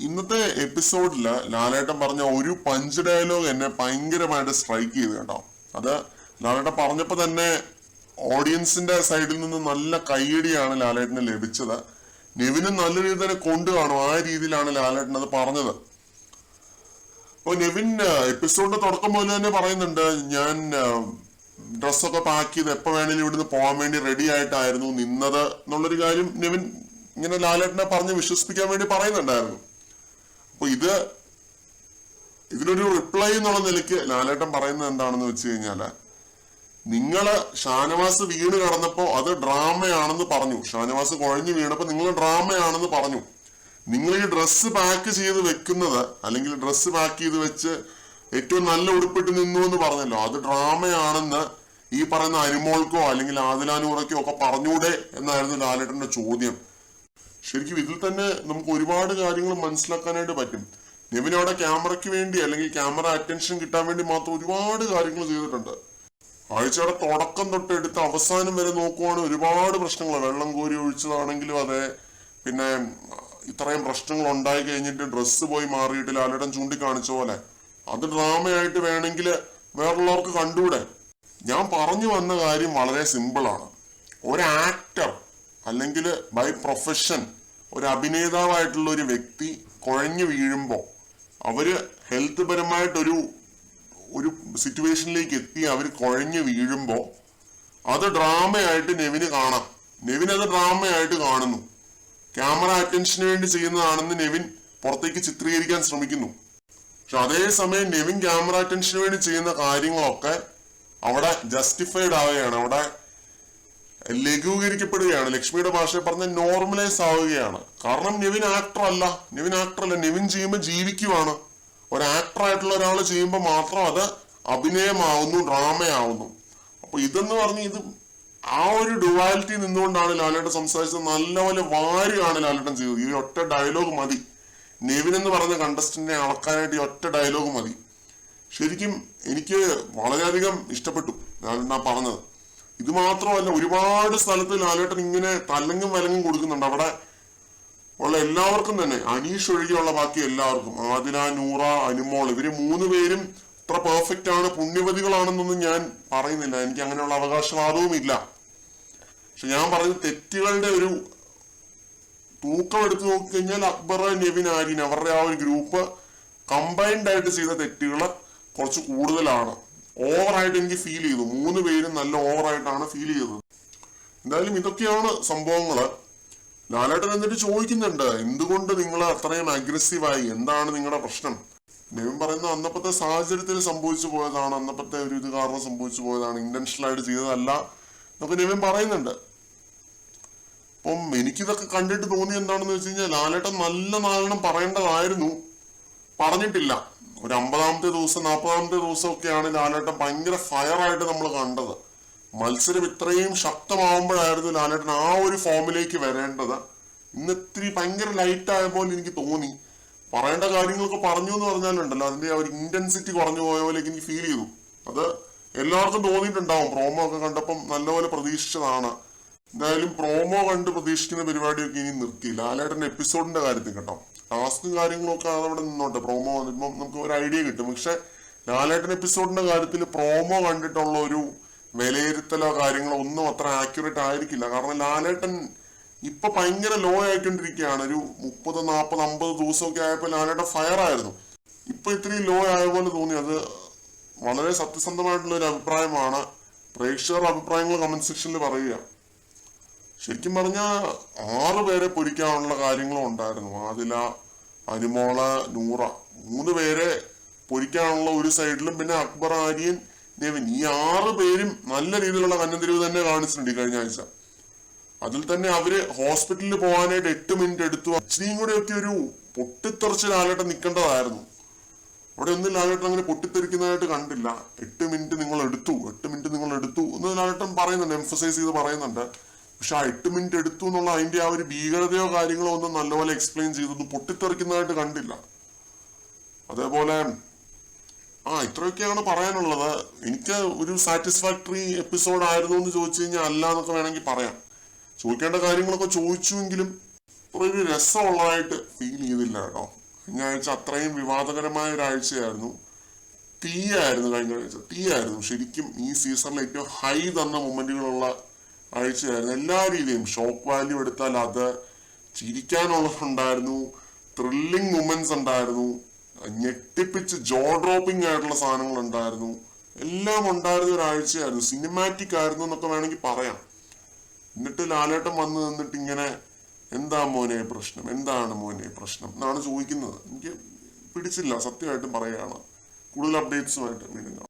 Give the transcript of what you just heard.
ഇന്നത്തെ എപ്പിസോഡില് ലാലേട്ടൻ പറഞ്ഞ ഒരു പഞ്ച് ഡയലോഗ് എന്നെ ഭയങ്കരമായിട്ട് സ്ട്രൈക്ക് ചെയ്തു കേട്ടോ. അത് ലാലേട്ടൻ പറഞ്ഞപ്പോ തന്നെ ഓഡിയൻസിന്റെ സൈഡിൽ നിന്ന് നല്ല കയ്യടിയാണ് ലാലേട്ടന് ലഭിച്ചത്. നെവിനും നല്ല രീതിയിൽ തന്നെ കൊണ്ടു കാണും. ആ രീതിയിലാണ് ലാലേട്ടൻ അത് പറഞ്ഞത്. അപ്പൊ നെവിൻ എപ്പിസോഡിന്റെ തുടക്കം മുതൽ തന്നെ പറയുന്നുണ്ട്, ഞാൻ ഡ്രസ്സൊക്കെ പാക്ക് ചെയ്ത് എപ്പോ വേണേലും ഇവിടുന്ന് പോകാൻ വേണ്ടി റെഡി ആയിട്ടായിരുന്നു നിന്നത് എന്നുള്ളൊരു കാര്യം നെവിൻ ഇങ്ങനെ ലാലേട്ടനെ പറഞ്ഞ് വിശ്വസിപ്പിക്കാൻ വേണ്ടി പറയുന്നുണ്ടായിരുന്നു. അപ്പൊ ഇതിനൊരു റിപ്ലൈ എന്നുള്ള നിലയ്ക്ക് ലാലേട്ടൻ പറയുന്നത് എന്താണെന്ന് വെച്ച് കഴിഞ്ഞാല്, നിങ്ങള് ഷാനവാസ് വീണ് കിടന്നപ്പോ അത് ഡ്രാമയാണെന്ന് പറഞ്ഞു. ഷാനവാസ് കുഴഞ്ഞു വീണപ്പോ നിങ്ങൾ ഡ്രാമയാണെന്ന് പറഞ്ഞു. നിങ്ങൾ ഈ ഡ്രസ്സ് പാക്ക് ചെയ്ത് വെക്കുന്നത്, അല്ലെങ്കിൽ ഡ്രസ്സ് പാക്ക് ചെയ്ത് വെച്ച് ഏറ്റവും നല്ല ഉടുപ്പിട്ട് നിന്നു എന്ന് പറഞ്ഞല്ലോ, അത് ഡ്രാമയാണെന്ന് ഈ പറയുന്ന അനുമോൾക്കോ അല്ലെങ്കിൽ ആദിലാനൂറയ്ക്കോ ഒക്കെ പറഞ്ഞൂടെ എന്നായിരുന്നു ലാലേട്ടന്റെ ചോദ്യം. ശരിക്കും ഇതിൽ തന്നെ നമുക്ക് ഒരുപാട് കാര്യങ്ങൾ മനസ്സിലാക്കാനായിട്ട് പറ്റും. നെവിൻ അവിടെ ക്യാമറയ്ക്ക് വേണ്ടി അല്ലെങ്കിൽ ക്യാമറ അറ്റൻഷൻ കിട്ടാൻ വേണ്ടി മാത്രം ഒരുപാട് കാര്യങ്ങൾ ചെയ്തിട്ടുണ്ട്. ആഴ്ചയുടെ തുടക്കം തൊട്ട് എടുത്ത് അവസാനം വരെ നോക്കുവാണെങ്കിൽ ഒരുപാട് പ്രശ്നങ്ങൾ, വെള്ളം കോരി ഒഴിച്ചതാണെങ്കിലും അതെ, പിന്നെ ഇത്രയും പ്രശ്നങ്ങൾ ഉണ്ടായി കഴിഞ്ഞിട്ട് ഡ്രസ്സ് പോയി മാറിയിട്ട് ലാലേട്ടൻ ചൂണ്ടിക്കാണിച്ച പോലെ അത് ഡ്രാമയായിട്ട് വേണമെങ്കിൽ വേറുള്ളവർക്ക് കണ്ടൂടെ. ഞാൻ പറഞ്ഞു വന്ന കാര്യം വളരെ സിമ്പിളാണ്. ഒരു ആക്ടർ അല്ലെങ്കിൽ ബൈ പ്രൊഫഷൻ ഒരു അഭിനേതാവായിട്ടുള്ള ഒരു വ്യക്തി കുഴഞ്ഞു വീഴുമ്പോൾ അവര് ഹെൽത്ത് പരമായിട്ടൊരു സിറ്റുവേഷനിലേക്ക് എത്തി അവർ കുഴഞ്ഞു വീഴുമ്പോൾ അത് ഡ്രാമയായിട്ട് നെവിന് കാണാം. നെവിൻ അത് ഡ്രാമയായിട്ട് കാണുന്നു. ക്യാമറ അറ്റൻഷന് വേണ്ടി ചെയ്യുന്നതാണെന്ന് നെവിൻ പുറത്തേക്ക് ചിത്രീകരിക്കാൻ ശ്രമിക്കുന്നു. പക്ഷെ അതേസമയം നെവിൻ ക്യാമറ അറ്റൻഷന് വേണ്ടി ചെയ്യുന്ന കാര്യങ്ങളൊക്കെ അവിടെ ജസ്റ്റിഫൈഡ് ആവുകയാണ്, അവിടെ ലഘൂകരിക്കപ്പെടുകയാണ്. ലക്ഷ്മിയുടെ ഭാഷയിൽ പറഞ്ഞ നോർമലൈസ് ആവുകയാണ്. കാരണം നെവിൻ ആക്ടർ അല്ല. നെവിൻ ചെയ്യുമ്പോൾ ജീവിക്കുവാണ്. ഒരു ആക്ടർ ആയിട്ടുള്ള ഒരാൾ ചെയ്യുമ്പോൾ മാത്രം അത് അഭിനയമാവുന്നു, ഡ്രാമയാവുന്നു. അപ്പൊ ഇതെന്ന് പറഞ്ഞ് ഇത് ആ ഒരു ഡുവാലിറ്റി നിന്നുകൊണ്ടാണ് ലാലേട്ടൻ സംസാരിച്ചത്. നല്ലപോലെ വാരിയാണ് ലാലേട്ടൻ ചെയ്തത്. ഈ ഒറ്റ ഡയലോഗ് മതി നെവിൻ എന്ന് പറഞ്ഞ കണ്ടസ്റ്റന്റിനെ അളക്കാനായിട്ട്. ഈ ഒറ്റ ഡയലോഗ് മതി. ശരിക്കും എനിക്ക് വളരെയധികം ഇഷ്ടപ്പെട്ടു ലാലേട്ടൻ പറഞ്ഞത്. ഇത് മാത്രമല്ല, ഒരുപാട് സ്ഥലത്ത് ലാലേട്ടൻ ഇങ്ങനെ തലങ്ങും വലങ്ങും കൊടുക്കുന്നുണ്ട്. അവിടെ ഉള്ള എല്ലാവർക്കും തന്നെ, അനീഷ് ഒഴികെയുള്ള ബാക്കി എല്ലാവർക്കും, ആദില, നൂറ, അനുമോൾ, ഇവര് 3 പേരും ഇത്ര പെർഫെക്റ്റ് ആണ്, പുണ്യവതികളാണെന്നൊന്നും ഞാൻ പറയുന്നില്ല. എനിക്ക് അങ്ങനെയുള്ള അവകാശവാദവും ഇല്ല. പക്ഷെ ഞാൻ പറഞ്ഞ തെറ്റുകളുടെ ഒരു തൂക്കം എടുത്ത് നോക്കിക്കഴിഞ്ഞാൽ അക്ബർ, നെവിൻ, ആര്യൻ അവരുടെ ആ ഒരു ഗ്രൂപ്പ് കമ്പൈൻഡ് ആയിട്ട് ചെയ്ത തെറ്റുകൾ കുറച്ച് കൂടുതലാണ്. ഓവറായിട്ട് എനിക്ക് ഫീൽ ചെയ്തു. 3 പേരും നല്ല ഓവറായിട്ടാണ് ഫീൽ ചെയ്തത്. എന്തായാലും ഇതൊക്കെയാണ് സംഭവങ്ങള്. ലാലേട്ടൻ എന്നിട്ട് ചോദിക്കുന്നുണ്ട്, എന്തുകൊണ്ട് നിങ്ങൾ അത്രയും അഗ്രസീവായി, എന്താണ് നിങ്ങളുടെ പ്രശ്നം? നെവിൻ പറയുന്ന അന്നപ്പത്തെ സാഹചര്യത്തിൽ സംഭവിച്ചു പോയതാണ്, അന്നപ്പത്തെ ഒരു ഇത് കാരണം സംഭവിച്ചു പോയതാണ്, ഇന്റൻഷണൽ ആയിട്ട് ചെയ്തതല്ല എന്നൊക്കെ നെവിൻ പറയുന്നുണ്ട്. അപ്പം എനിക്കിതൊക്കെ കണ്ടിട്ട് തോന്നി എന്താണെന്ന് വെച്ച് കഴിഞ്ഞാൽ, ലാലേട്ടൻ നല്ല നാലെണ്ണം പറയേണ്ടതായിരുന്നു, പറഞ്ഞിട്ടില്ല. ഒരു 50-ാമത്തെ ദിവസം 40-ാമത്തെ ദിവസം ഒക്കെയാണ് ലാലേട്ടൻ ഭയങ്കര ഫയറായിട്ട് നമ്മൾ കണ്ടത്. മത്സരം ഇത്രയും ശക്തമാവുമ്പോഴായിരുന്നു ലാലേട്ടൻ ആ ഒരു ഫോമിലേക്ക് വരേണ്ടത്. ഇന്ന് ഇത്തിരി ഭയങ്കര ലൈറ്റ് ആയ പോലെ എനിക്ക് തോന്നി. പറയേണ്ട കാര്യങ്ങളൊക്കെ പറഞ്ഞു എന്ന് പറഞ്ഞാലുണ്ടല്ലോ, അതിന്റെ ആ ഒരു ഇന്റൻസിറ്റി കുറഞ്ഞു പോയ പോലെ എനിക്ക് ഫീൽ ചെയ്തു. അത് എല്ലാവർക്കും തോന്നിയിട്ടുണ്ടാവും. പ്രോമോ ഒക്കെ കണ്ടപ്പം നല്ലപോലെ പ്രതീക്ഷിച്ചതാണ്. എന്തായാലും പ്രോമോ കണ്ട് പ്രതീക്ഷിക്കുന്ന പരിപാടിയൊക്കെ ഇനി നിർത്തി. ലാലേട്ടന്റെ എപ്പിസോഡിന്റെ കാര്യത്തിൽ കേട്ടോ, ടാസ്കും കാര്യങ്ങളൊക്കെ അതവിടെ നിന്നോട്ടെ, പ്രോമോ വന്നിപ്പം നമുക്ക് ഒരു ഐഡിയ കിട്ടും. പക്ഷെ ലാലേട്ടൻ എപ്പിസോഡിന്റെ കാര്യത്തിൽ പ്രോമോ കണ്ടിട്ടുള്ള ഒരു വിലയിരുത്തലോ കാര്യങ്ങളോ ഒന്നും അത്ര ആക്യുറേറ്റ് ആയിരിക്കില്ല. കാരണം ലാലേട്ടൻ ഇപ്പൊ ഭയങ്കര ലോ ആയിക്കൊണ്ടിരിക്കുകയാണ്. ഒരു 30, 40, 50 ദിവസമൊക്കെ ആയപ്പോൾ ലാലേട്ടൻ ഫയർ ആയിരുന്നു. ഇപ്പൊ ഇത്രയും ലോ ആയ പോലെ തോന്നി. അത് വളരെ സത്യസന്ധമായിട്ടുള്ള ഒരു അഭിപ്രായമാണ്. പ്രേക്ഷകരുടെ അഭിപ്രായങ്ങൾ കമന്റ് സെക്ഷനിൽ പറയുക. ശരിക്കും പറഞ്ഞാൽ 6 പേരെ പൊരിക്കാനുള്ള കാര്യങ്ങളും ഉണ്ടായിരുന്നു. ആദില, അനുമോള്, നൂറ, 3 പേരെ പൊരിക്കാനുള്ള ഒരു സൈഡിലും, പിന്നെ അക്ബർ, ആര്യൻ, നെവിൻ, ഈ 6 പേരും നല്ല രീതിയിലുള്ള കന്നന്തിരിവ് തന്നെ കാണിച്ചിട്ടുണ്ട് ഈ കഴിഞ്ഞ ആഴ്ച. അതിൽ തന്നെ അവര് ഹോസ്പിറ്റലിൽ പോകാനായിട്ട് 8 മിനിറ്റ് എടുത്തു. ഇച്ചിരിയും കൂടെ ഒക്കെ ഒരു പൊട്ടിത്തെറിച്ച് ലാലേട്ടൻ നിൽക്കേണ്ടതായിരുന്നു. അവിടെ ഒന്നും ലാലേട്ടൻ അങ്ങനെ പൊട്ടിത്തെറിക്കുന്നതായിട്ട് കണ്ടില്ല. 8 മിനിറ്റ് നിങ്ങൾ എടുത്തു എന്ന് ലാലേട്ടൻ പറയുന്നുണ്ട്, എംഫസൈസ് ചെയ്ത് പറയുന്നുണ്ട്. പക്ഷെ ആ 8 മിനിറ്റ് എടുത്തു എന്നുള്ള അതിന്റെ ആ ഒരു ഭീകരതയോ കാര്യങ്ങളോ ഒന്നും നല്ലപോലെ എക്സ്പ്ലെയിൻ ചെയ്തത് പൊട്ടിത്തെറിക്കുന്നതായിട്ട് കണ്ടില്ല. അതേപോലെ ഇത്രയൊക്കെയാണ് പറയാനുള്ളത്. എനിക്ക് ഒരു സാറ്റിസ്ഫാക്ടറി എപ്പിസോഡ് ആയിരുന്നു എന്ന് ചോദിച്ചു കഴിഞ്ഞാൽ അല്ല എന്നൊക്കെ വേണമെങ്കിൽ പറയാം. ചോദിക്കേണ്ട കാര്യങ്ങളൊക്കെ ചോദിച്ചുവെങ്കിലും ഒരു രസമുള്ളതായിട്ട് ഫീൽ ചെയ്തില്ല കേട്ടോ. കഴിഞ്ഞ ആഴ്ച അത്രയും വിവാദകരമായ ഒരാഴ്ചയായിരുന്നു. തീയായിരുന്നു കഴിഞ്ഞ ആഴ്ച, തീയായിരുന്നു ശരിക്കും. ഈ സീസണിൽ ഏറ്റവും ഹൈ തന്ന മൊമെന്റുകളുള്ള ആഴ്ചയായിരുന്നു എല്ലാ രീതിയും. ഷോക്ക് വാല്യൂ എടുത്താൽ അത്, ചിരിക്കാനുള്ളതുണ്ടായിരുന്നു, ത്രില്ലിംഗ് മൊമെന്റ്സ് ഉണ്ടായിരുന്നു, ഞെട്ടിപ്പിച്ച് ജോ ഡ്രോപ്പിംഗ് ആയിട്ടുള്ള സാധനങ്ങൾ ഉണ്ടായിരുന്നു, എല്ലാം ഉണ്ടായിരുന്ന ഒരാഴ്ചയായിരുന്നു. സിനിമാറ്റിക് ആയിരുന്നു എന്നൊക്കെ വേണമെങ്കിൽ പറയാം. എന്നിട്ട് ലാലേട്ടൻ വന്ന് നിന്നിട്ട് ഇങ്ങനെ എന്താ മോനെ പ്രശ്നം, എന്താണ് മോനെ പ്രശ്നം എന്നാണ് ചോദിക്കുന്നത്. എനിക്ക് പിടിച്ചില്ല, സത്യമായിട്ടും പറയുകയാണ്. കൂടുതൽ അപ്ഡേറ്റ്സുമായിട്ട് വീണ്ടും കാണാം.